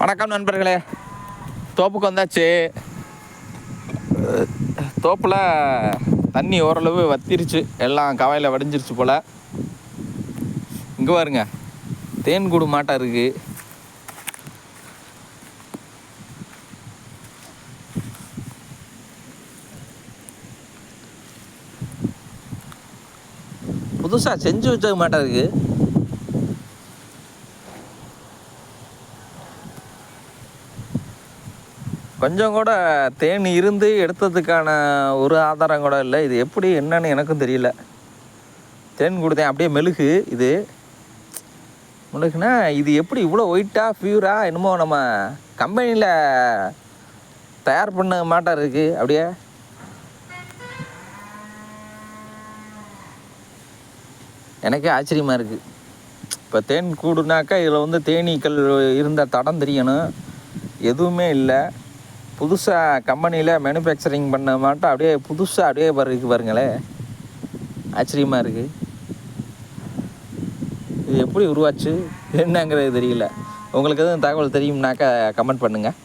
வணக்கம் நண்பர்களே, தோப்புக்கு வந்தாச்சு. தோப்பில் தண்ணி ஓரளவு வத்திருச்சு, எல்லாம் கவாயில் வடிஞ்சிருச்சு போல். இங்கே பாருங்க, தேன் கூடு மாட்டம் இருக்குது. புதுசாக செஞ்சு வச்ச மாட்டம் இருக்குது. கொஞ்சம் கூட தேன் இருந்து எடுத்ததுக்கான ஒரு ஆதாரம் கூட இல்லை. இது எப்படி என்னன்னு எனக்கும் தெரியல. தேன் கொடுத்தேன் அப்படியே மெழுகு. இது மெழுகுனா இது எப்படி இவ்வளோ ஒயிட்டாக பியூராக என்னமோ நம்ம கம்பெனியில் தயார் பண்ண மாட்டம் இருக்குது. அப்படியே எனக்கே ஆச்சரியமாக இருக்குது. இப்போ தேன் கூடுனாக்கா இதில் வந்து தேனீக்கள் இருந்த தடம் தெரியணும். எதுவுமே இல்லை. புதுசாக கம்பெனியில் மேனுஃபேக்சரிங் பண்ண மாட்டோம். அப்படியே புதுசாக அப்படியே இருக்குது பாருங்களேன், ஆச்சரியமாக இருக்குது. இது எப்படி உருவாச்சு என்னங்கிறது தெரியல. உங்களுக்கு எதுவும் தகவல் தெரியும்னாக்கா கமெண்ட் பண்ணுங்கள்.